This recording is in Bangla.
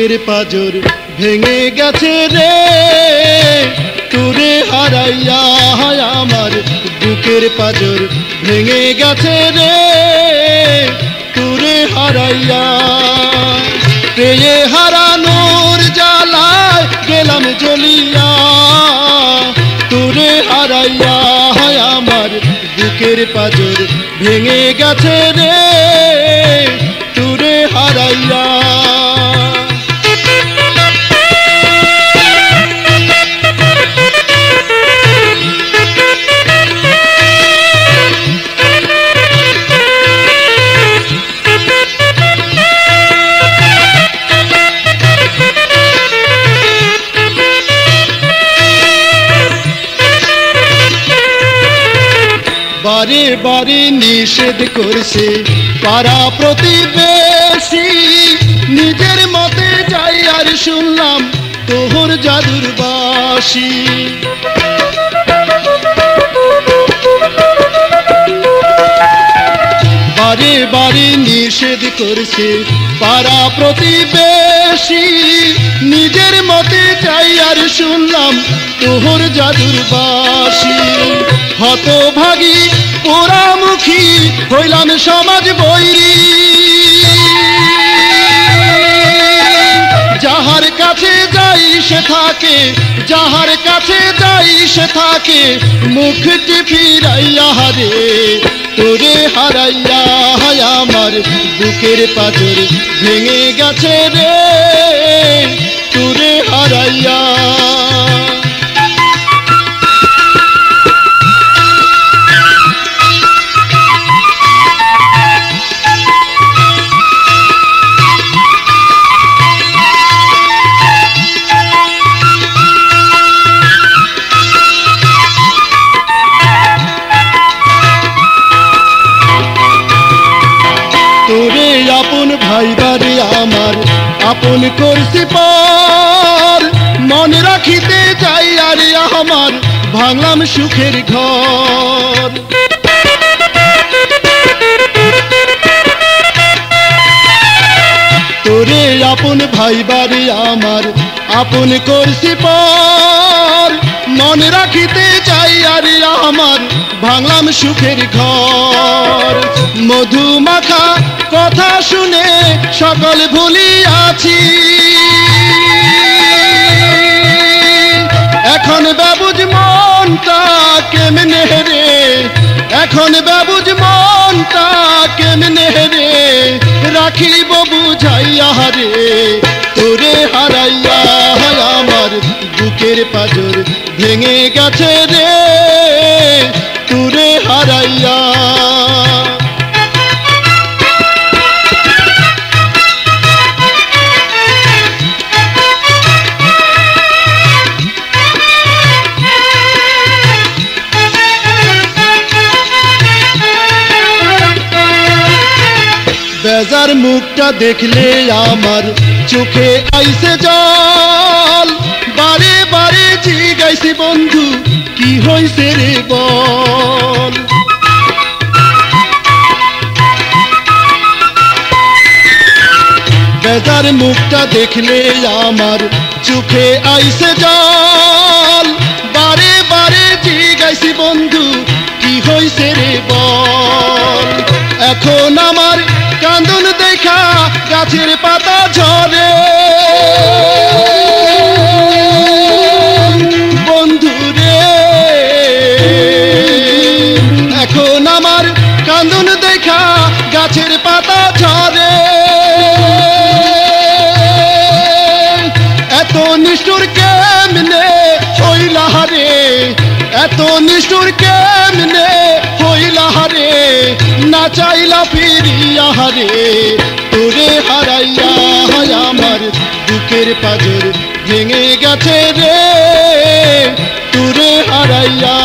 বুকের পাজর ভেঙে গেছে রে তোরে হারাইয়া আমার বুকের পাজর ভেঙে গেছে রে তোরে হারাইয়া পেয়ে হারানোর জ্বালায় গেলাম জ্বলিয়া তোরে হারাইয়া আমার বুকের পাজর ভেঙে গেছে রে তোরে হারাইয়া বারে বারে নিষেধ করছে পাড়া প্রতিবেশী নিজের মতে যাই আর শুনলাম তোহর জাদুর বাঁশি বারে বারে নিষেধ করছে পাড়া প্রতিবেশী নিজের মতে যাই আর শুনলাম তোহর জাদুর বাঁশি হতভাগী পোড়ামুখী হইলাম সমাজ বৈরী যাহার কাছে যাই সে থাকে যাহার কাছে যাই সে থাকে মুখটি ফিরাইয়া রে তোরে হারাইয়া আমার বুকের পাজর ভেঙে গেছে রে তোরে হারাইয়া তোরে আপন ভাইবারে আমার আপন করছি পর মনে রাখিতে চাই আরে আমার ভাঙলাম সুখের ঘর তোরে আপন ভাইবারে আমার আপন করছি পর মনে রাখিতে চাই আরে আমার ভাঙলাম সুখের ঘর মধুমাখা কথা শুনে সকল ভুলিয়াছি এখন বাবুজ মনটা কেমনে রে এখন বাবুজ মনটা কেমনে রে রাখিব বুঝাইয়া রে তোরে হারাইয়া আমার বুকের পাজর ভেঙে গেছে রে তোরে হারাইয়া বেজার মুখটা দেখলে আমার চোখে আইসে জল বারে বারে জিগাইছি বন্ধু কি হইছে রে বল বেজার মুখটা দেখলে আমার চোখে আইসে জল বারে বারে জিগাইছি বন্ধু কি হইছে রে বল এখন আমার কান্দন দেখা গাছের পাতা ঝরে বন্ধু রে এখন আমার কান্দন দেখা গাছের পাতা ঝরে এত নিষ্ঠুর কেমনে হইলা রে এত নিষ্ঠুর কেমনে হইলা রে না চাইলা ফিরিয়া রে তোরে হারাইয়া আমার বুকের পাজর ভেঙে গেছে রে তোরে হারাইয়া